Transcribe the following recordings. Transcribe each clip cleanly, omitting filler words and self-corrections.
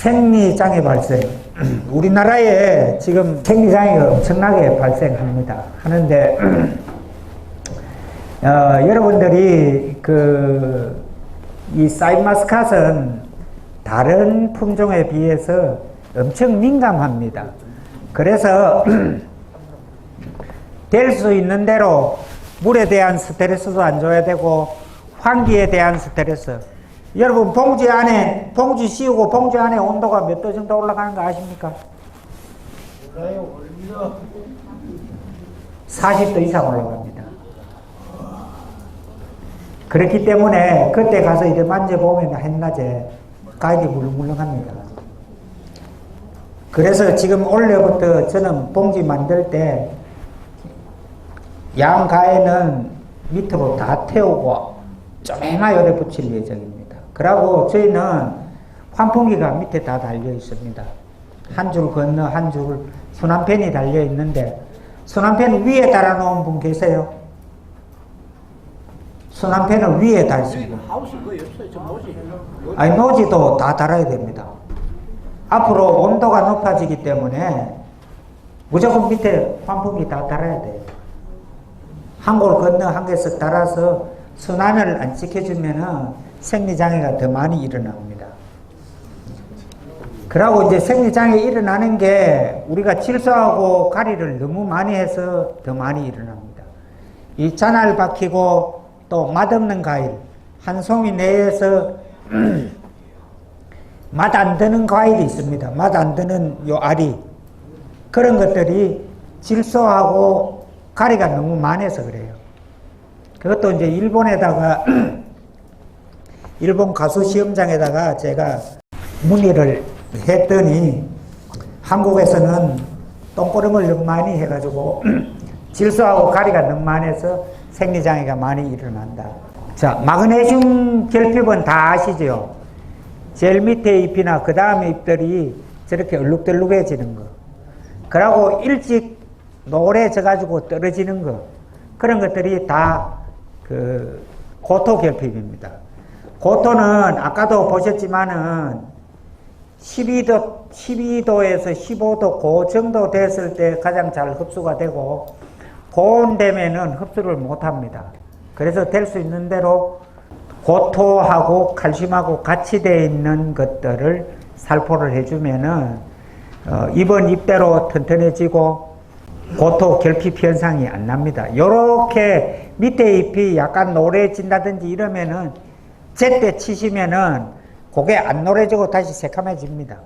생리장애 발생. 우리나라에 지금 생리장애가 엄청나게 발생합니다. 하는데, 여러분들이 이 샤인마스카트는 다른 품종에 비해서 엄청 민감합니다. 그래서 될 수 있는 대로 물에 대한 스트레스도 안 줘야 되고, 환기에 대한 스트레스. 여러분, 봉지 씌우고 봉지 안에 온도가 몇 도 정도 올라가는 거 아십니까? 40도 이상 올라갑니다. 그렇기 때문에 그때 가서 이제 만져보면 한낮에 가을이 물렁물렁합니다. 그래서 지금 올해부터 저는 봉지 만들 때 양가에는 밑으로 다 태우고 쪼매나 열에 붙일 예정입니다. 그리고 저희는 환풍기가 밑에 다 달려 있습니다. 한 줄 건너 한 줄 순환팬이 달려 있는데, 순환팬 위에 달아놓은 분 계세요? 순환팬은 위에 달습니다. 아니, 노지도 다 달아야 됩니다. 앞으로 온도가 높아지기 때문에 무조건 밑에 환풍기 다 달아야 돼요. 한 골 건너 한 개씩 달아서 순환을 안 시켜주면은 생리장애가 더 많이 일어납니다. 그러고 이제 생리장애 일어나는 게 우리가 질소하고 가리를 너무 많이 해서 더 많이 일어납니다. 이 잔알 박히고 또 맛없는 과일, 한 송이 내에서 맛 안 드는 과일이 있습니다. 맛 안 드는 요 알이. 그런 것들이 질소하고 가리가 너무 많아서 그래요. 그것도 이제 일본에다가 일본 가수 시험장에다가 제가 문의를 했더니 한국에서는 똥꼬름을 너무 많이 해가지고 질소하고 가리가 너무 많아서 생리장애가 많이 일어난다. 자, 마그네슘 결핍은 다 아시죠? 제일 밑에 잎이나 그 다음에 잎들이 저렇게 얼룩덜룩해지는 거. 그러고 일찍 노래져가지고 떨어지는 거. 그런 것들이 다 고토 결핍입니다. 고토는 아까도 보셨지만은 12도에서 15도 그 정도 됐을 때 가장 잘 흡수가 되고, 고온 되면은 흡수를 못 합니다. 그래서 될 수 있는 대로 고토하고 칼슘하고 같이 되어 있는 것들을 살포를 해주면은 잎은 잎대로 튼튼해지고 고토 결핍 현상이 안 납니다. 요렇게 밑에 잎이 약간 노래진다든지 이러면은 제때 치시면은 그게 안 노래지고 다시 새카매집니다.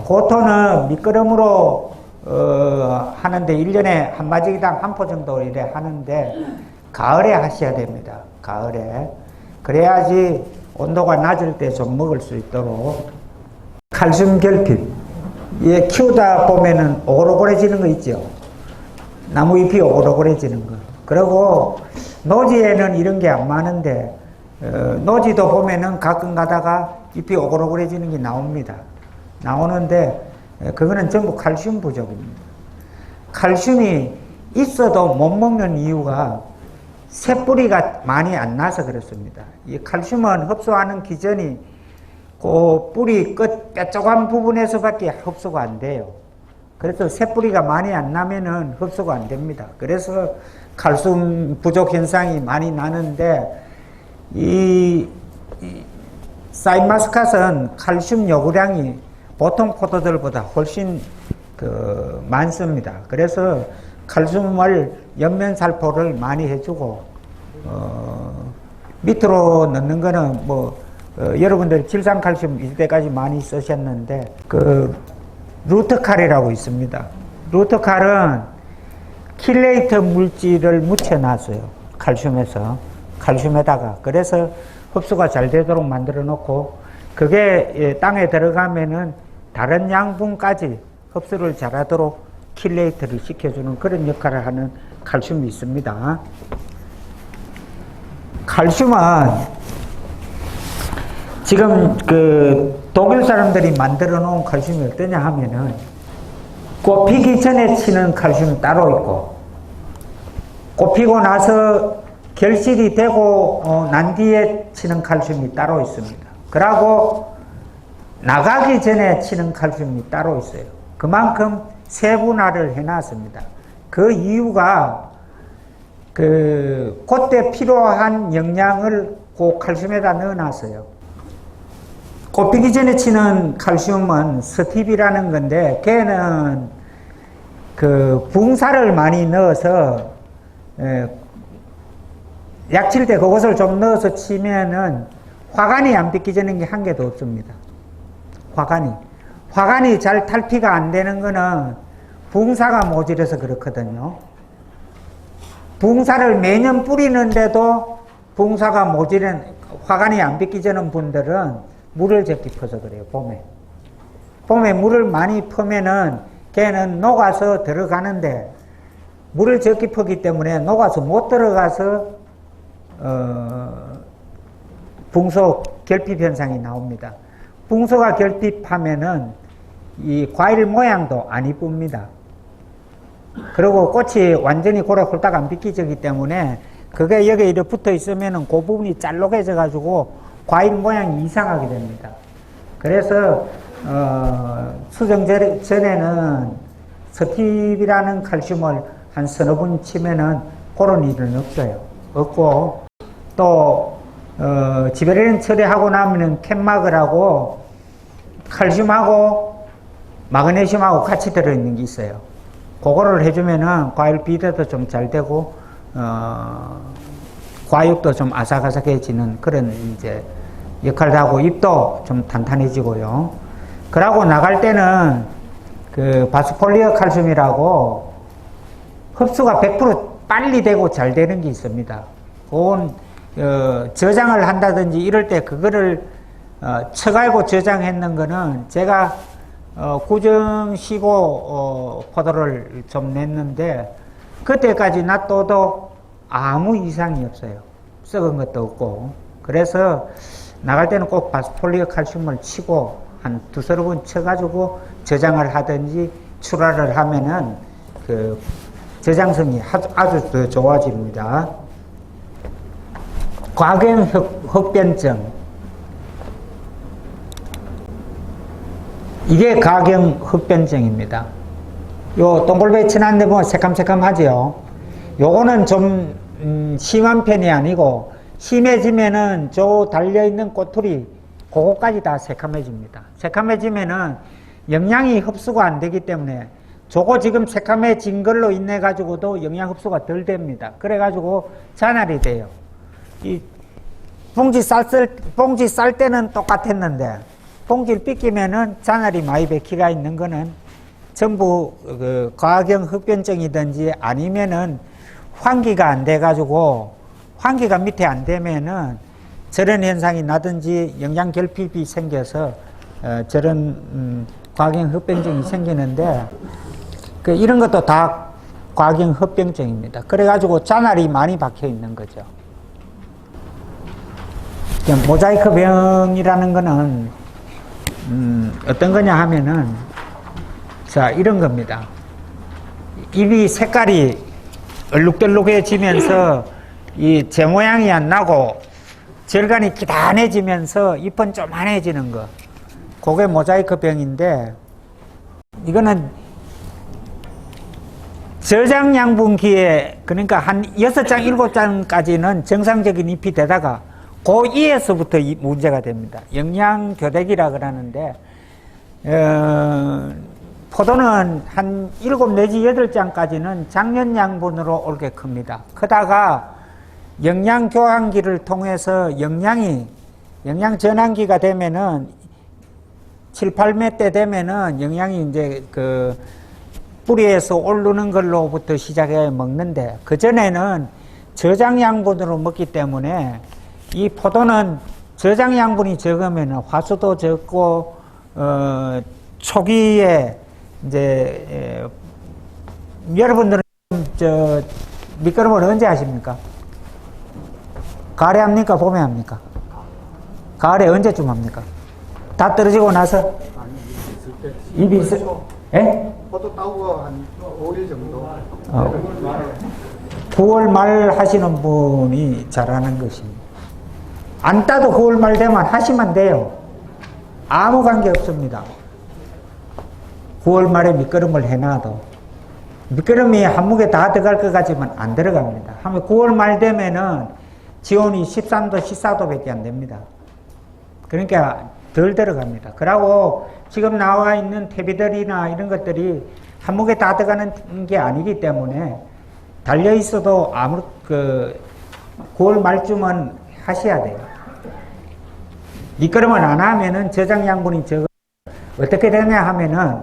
고토는 미끄럼으로 하는데 1년에 한 마지기당 한 포 정도 이래 하는데 가을에 하셔야 됩니다. 가을에. 그래야지 온도가 낮을 때 좀 먹을 수 있도록. 칼슘 결핍. 얘 키우다 보면은 오글오글해지는 거 있죠. 나무 잎이 오글오글해지는 거. 그리고 노지에는 이런 게 안 많은데, 노지도 보면은 가끔 가다가 잎이 오글오글해지는 게 나옵니다. 나오는데, 그거는 전부 칼슘 부족입니다. 칼슘이 있어도 못 먹는 이유가 새뿌리가 많이 안 나서 그렇습니다. 이 칼슘은 흡수하는 기전이 그 뿌리 끝 뾰족한 부분에서밖에 흡수가 안 돼요. 그래서 새뿌리가 많이 안 나면은 흡수가 안 됩니다. 그래서 칼슘 부족 현상이 많이 나는데, 이 샤인마스카트는 칼슘 요구량이 보통 포도들보다 훨씬 많습니다. 그래서 칼슘을 옆면 살포를 많이 해주고, 밑으로 넣는 거는 여러분들이 질산칼슘 이때까지 많이 쓰셨는데, 루트칼이라고 있습니다. 루트칼은 킬레이터 물질을 묻혀놨어요. 칼슘에다가. 그래서 흡수가 잘 되도록 만들어 놓고, 그게 땅에 들어가면은 다른 양분까지 흡수를 잘하도록 킬레이터를 시켜주는 그런 역할을 하는 칼슘이 있습니다. 칼슘은 지금 독일 사람들이 만들어 놓은 칼슘이 어떠냐 하면은, 꽃피기 전에 치는 칼슘이 따로 있고, 꽃피고 나서 결실이 되고 난 뒤에 치는 칼슘이 따로 있습니다. 그러고 나가기 전에 치는 칼슘이 따로 있어요. 그만큼 세분화를 해놨습니다. 그 이유가 그때 필요한 영양을 그 칼슘에다 넣어놨어요. 꽃 피기 전에 치는 칼슘은 스팁이라는 건데, 걔는 붕사를 많이 넣어서 약칠 때 그것을 좀 넣어서 치면은 화관이 안 빗기지는 게 한 개도 없습니다. 화관이 잘 탈피가 안 되는 거는 붕사가 모자라서 그렇거든요. 붕사를 매년 뿌리는데도 붕사가 모자란, 화관이 안 빗기지는 분들은 물을 적게 퍼서 그래요, 봄에 물을 많이 퍼면은 걔는 녹아서 들어가는데, 물을 적게 퍼기 때문에 녹아서 못 들어가서 붕소 결핍 현상이 나옵니다. 붕소가 결핍하면은 이 과일 모양도 안 이쁩니다. 그리고 꽃이 완전히 고래 홀딱 안 비키지기 때문에 그게 여기에 이렇게 붙어 있으면은 그 부분이 짤록해져 가지고 과일 모양이 이상하게 됩니다. 그래서 수정 전에는 스팁이라는 칼슘을 한 서너 번 치면은 그런 일은 없고, 또 지베레린 처리하고 나면은 캔마그라고 칼슘하고 마그네슘하고 같이 들어있는 게 있어요. 그거를 해주면은 과일 비대도 좀 잘 되고 과육도 좀 아삭아삭해지는 그런 이제 역할을 하고, 잎도 좀 탄탄해지고요. 그러고 나갈 때는 바스폴리어 칼슘이라고 흡수가 100% 빨리 되고 잘 되는 게 있습니다. 그건 저장을 한다든지 이럴 때 그거를 쳐갈고 저장했는 거는 제가 구정 15 포도를 좀 냈는데, 그때까지 놔둬도 아무 이상이 없어요. 썩은 것도 없고. 그래서 나갈 때는 꼭 바스폴리어 칼슘을 치고 한 두서너 번 쳐가지고 저장을 하든지 출하를 하면은 저장성이 아주 더 좋아집니다. 과경 흡변증. 이게 가경 흡변증입니다. 요 동글베 친한데 뭐 새kam새kam하죠. 요거는 좀 심한 편이 아니고, 심해지면은 저 달려있는 꼬투리 그거까지 다 새카매집니다. 새카매지면은 영양이 흡수가 안 되기 때문에 저거 지금 새카매진 걸로 인해 가지고도 영양 흡수가 덜 됩니다. 그래 가지고 잔알이 돼요. 이 봉지 쌀 때는 똑같았는데 봉지를 삐끼면은 잔알이 많이 베키가 있는 거는 전부 과경 흡변증이든지 아니면은 환기가 안 돼 가지고, 환기가 밑에 안 되면은 저런 현상이 나든지 영양 결핍이 생겨서 저런 과경 흡변증이 생기는데, 이런 것도 다 과경 흡변증입니다. 그래 가지고 잔알이 많이 박혀 있는 거죠. 모자이크 병이라는 거는 어떤 거냐 하면은, 자, 이런 겁니다. 입이 색깔이 얼룩덜룩해지면서 이 제 모양이 안 나고 절간이 기단해지면서 잎은 쪼만해지는 거, 그게 모자이크 병인데, 이거는 저장 양분기에, 그러니까 한 6장, 7장까지는 정상적인 잎이 되다가 그 이에서부터 문제가 됩니다. 영양 교대기라 그러는데, 포도는 한 7 내지 8장까지는 작년 양분으로 옳게 큽니다. 크다가 영양 교환기를 통해서 영양 전환기가 되면은 7, 8매 때 되면은 영양이 이제 뿌리에서 오르는 걸로부터 시작해 먹는데, 그전에는 저장 양분으로 먹기 때문에 이 포도는 저장 양분이 적으면 화수도 적고, 초기에 이제, 여러분들은 밑거름을 언제 하십니까? 가을에 합니까? 봄에 합니까? 가을에 언제쯤 합니까? 다 떨어지고 나서? 입이 있을 때. 예? 포도 따고 한 5일 정도. 9월 말 하시는 분이 잘하는 것입니다. 안 따도 9월 말 되면 하시면 돼요. 아무 관계 없습니다. 9월 말에 밑거름을 해놔도. 밑거름이 한 무게 다 들어갈 것 같지만 안 들어갑니다. 하면 9월 말 되면은 지온이 13도, 14도밖에 안 됩니다. 그러니까 덜 들어갑니다. 그러고 지금 나와 있는 퇴비들이나 이런 것들이 한 무게 다 들어가는 게 아니기 때문에 달려 있어도 9월 말쯤은 하셔야 돼요. 밑거름을 안 하면은 저장 양분이 적어. 어떻게 되냐 하면은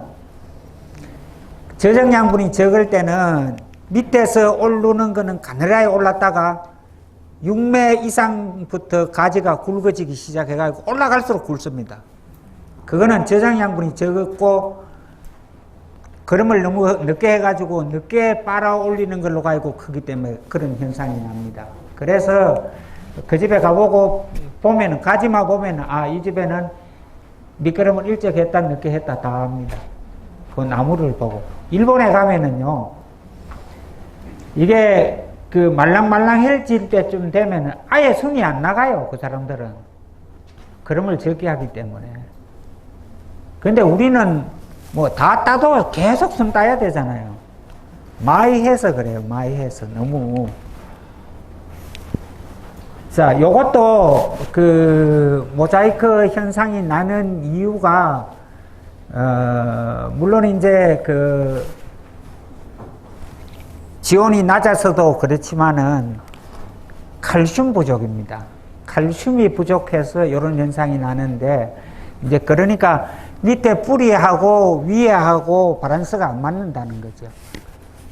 저장 양분이 적을 때는 밑에서 오르는 거는 가늘하게 올랐다가 6매 이상부터 가지가 굵어지기 시작해가지고 올라갈수록 굵습니다. 그거는 저장 양분이 적었고 거름을 너무 늦게 해가지고 늦게 빨아 올리는 걸로 가지고 크기 때문에 그런 현상이 납니다. 그래서 그 집에 가보고 보면은 가지만 보면은 이 집에는 밑거름을 일찍 했다 늦게 했다 다 합니다. 그 나무를 보고. 일본에 가면은요, 이게 말랑말랑해질 때쯤 되면은 아예 숨이 안 나가요, 그 사람들은. 그름을 적게 하기 때문에. 근데 우리는 다 따도 계속 숨 따야 되잖아요. 많이 해서 그래요, 많이 해서. 너무. 자, 요것도 모자이크 현상이 나는 이유가, 물론 이제 지온이 낮아서도 그렇지만은 칼슘 부족입니다. 칼슘이 부족해서 이런 현상이 나는데, 이제 그러니까 밑에 뿌리하고 위에하고 밸런스가 안 맞는다는 거죠.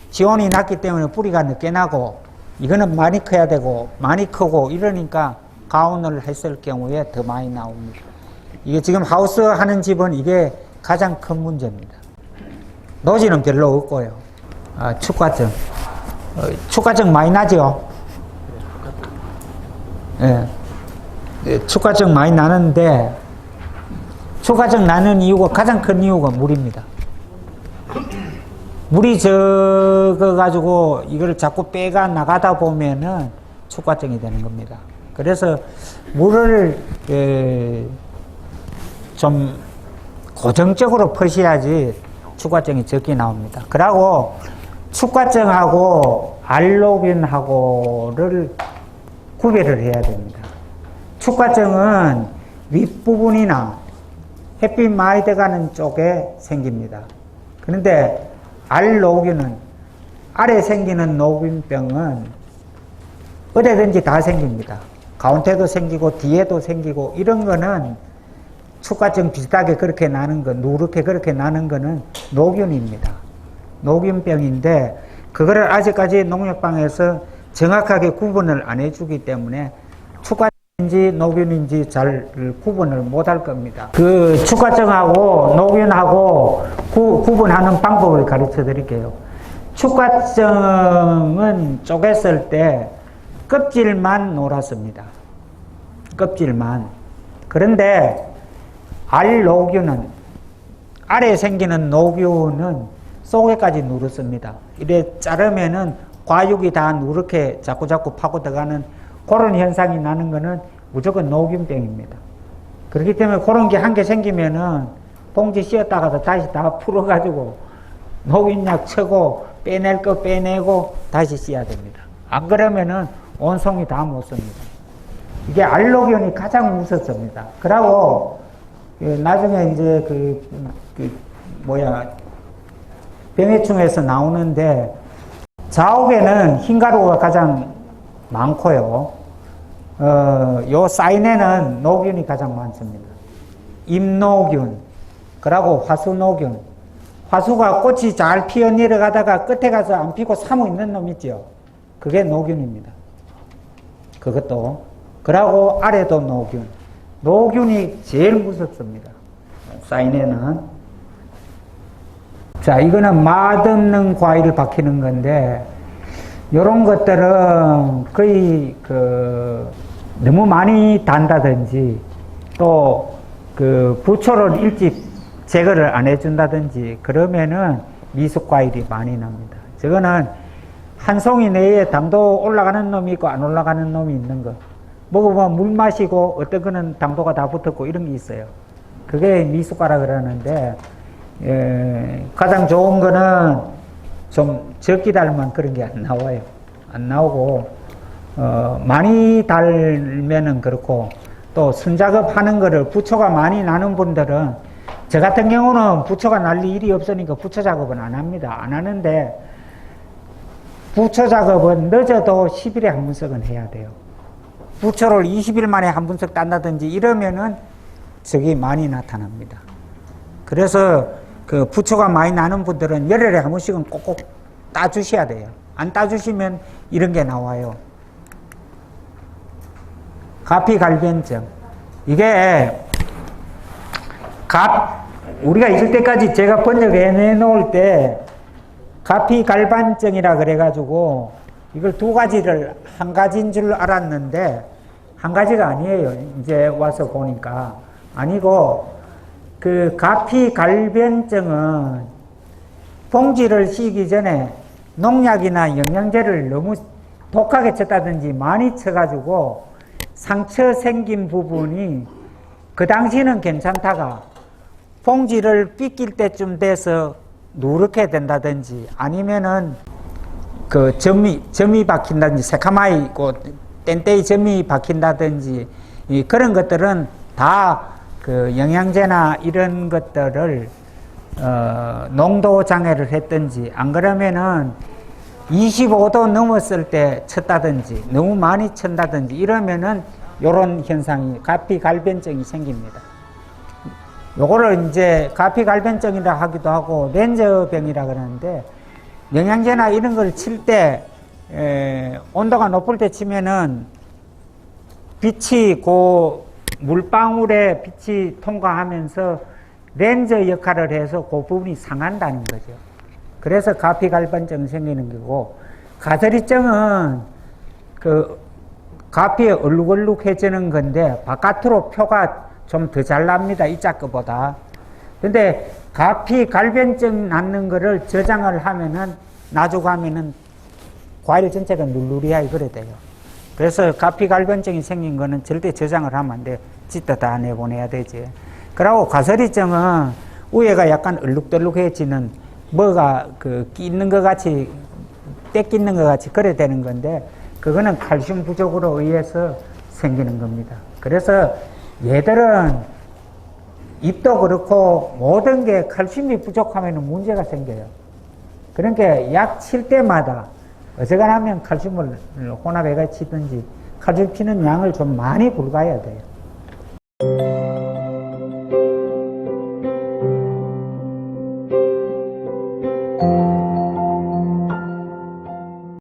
지온이 낮기 때문에 뿌리가 늦게 나고, 이거는 많이 커야 되고, 많이 크고, 이러니까 가온을 했을 경우에 더 많이 나옵니다. 이게 지금 하우스 하는 집은 이게 가장 큰 문제입니다. 노지는 별로 없고요. 축과증. 축과증 많이 나죠? 예. 축과증 많이 나는데, 축과증 나는 이유가, 가장 큰 이유가 물입니다. 물이 적어가지고 이걸 자꾸 빼가 나가다 보면은 축과증이 되는 겁니다. 그래서 물을 좀 고정적으로 퍼셔야지 축과증이 적게 나옵니다. 그리고 축과증하고 알로균하고를 구별을 해야 됩니다. 축과증은 윗부분이나 햇빛 많이 들어가는 쪽에 생깁니다. 그런데 알로균은, 아래 생기는 노균병은 어디든지 다 생깁니다. 가운데도 생기고 뒤에도 생기고, 이런 거는 축과증 비슷하게 그렇게 나는 거, 누렇게 그렇게 나는 거는 노균입니다. 노균병인데, 그거를 아직까지 농약방에서 정확하게 구분을 안 해주기 때문에 축과증인지 노균인지 잘 구분을 못 할 겁니다. 그 축과증하고 노균하고 구분하는 방법을 가르쳐 드릴게요. 축과증은 쪼갰을 때 껍질만 노랗습니다. 껍질만. 그런데 알노균은, 아래에 생기는 노균은 속에까지 누렇습니다. 이래 자르면은 과육이 다 누렇게 자꾸자꾸 파고 들어가는 그런 현상이 나는 거는 무조건 노균병입니다. 그렇기 때문에 그런 게 한 개 생기면은 봉지 씌었다가도 다시 다 풀어가지고 노균약 쳐고 빼낼 거 빼내고 다시 씌어야 됩니다. 안 그러면은 온송이 다 못 씁니다. 이게 알로균이 가장 무섭습니다. 그러고 나중에 이제 병해충에서 나오는데, 자옥에는 흰가루가 가장 많고요. 요 사인에는 노균이 가장 많습니다. 임노균, 그리고 화수노균. 화수가 꽃이 잘 피어 내려가다가 끝에 가서 안 피고 사무 있는 놈 있죠? 그게 노균입니다. 그것도. 그리고 아래도 노균. 노균이 제일 무섭습니다. 사인에는. 자, 이거는 맛없는 과일을 박히는 건데, 요런 것들은 거의 너무 많이 단다든지, 또 부초를 일찍 제거를 안 해준다든지, 그러면은 미숙 과일이 많이 납니다. 저거는 한 송이 내에 당도 올라가는 놈이 있고 안 올라가는 놈이 있는 거. 먹어보면 물 마시고 어떤 거는 당도가 다 붙었고 이런 게 있어요. 그게 미숫가라 그러는데, 가장 좋은 거는 좀 적게 달면 그런 게 안 나와요. 안 나오고, 많이 달면은 그렇고, 또 순작업 하는 거를 부초가 많이 나는 분들은, 저 같은 경우는 부초가 날 일이 없으니까 부초 작업은 안 합니다. 안 하는데, 부초 작업은 늦어도 10일에 한 분씩은 해야 돼요. 부초를 20일 만에 한 분씩 딴다든지 이러면은 적이 많이 나타납니다. 그래서 그 부초가 많이 나는 분들은 열흘에 한 번씩은 꼭꼭 따주셔야 돼요. 안 따주시면 이런 게 나와요. 가피갈변증. 이게 우리가 있을 때까지 제가 번역해 놓을 때 가피갈반증이라 그래가지고 이걸 두 가지를 한 가지인 줄 알았는데 한 가지가 아니에요. 이제 와서 보니까 아니고 그 가피갈변증은 봉지를 씌기 전에 농약이나 영양제를 너무 독하게 쳤다든지 많이 쳐가지고 상처 생긴 부분이 그 당시는 괜찮다가 봉지를 삐낄 때쯤 돼서 누렇게 된다든지 아니면은 그 점이 박힌다든지 새카마이 땐때이 점이 박힌다든지 그런 것들은 다 그 영양제나 이런 것들을 농도 장애를 했든지 안 그러면은 25도 넘었을 때 쳤다든지 너무 많이 쳤다든지 이러면은 요런 현상이 가피갈변증이 생깁니다. 요거를 이제 가피갈변증이라 하기도 하고 렌저병이라 그러는데 영양제나 이런 걸 칠 때 온도가 높을 때 치면은 빛이 물방울에 빛이 통과하면서 렌저 역할을 해서 그 부분이 상한다는 거죠. 그래서 가피갈변증이 생기는 거고, 가설이증은 그 가피에 얼룩얼룩해지는 건데 바깥으로 표가 좀 더 잘 납니다. 이자 거보다. 근데 가피갈변증 낳는 거를 저장을 하면은 놔주고 하면은 과일 전체가 누르리하게 그래 돼요. 그래서 가피갈변증이 생긴 거는 절대 저장을 하면 안 돼요. 찢다 다 내보내야 되지. 그리고 가설이증은 위에가 약간 얼룩덜룩해지는 뭐가 끼는 것 같이 떼끼는 것 같이 그래 되는 건데 그거는 칼슘 부족으로 의해서 생기는 겁니다. 그래서 얘들은 잎도 그렇고 모든 게 칼슘이 부족하면 문제가 생겨요. 그러니까 약 칠 때마다 어지간하면 칼슘을 혼합해가 치든지 칼슘 치는 양을 좀 많이 불가해야 돼요.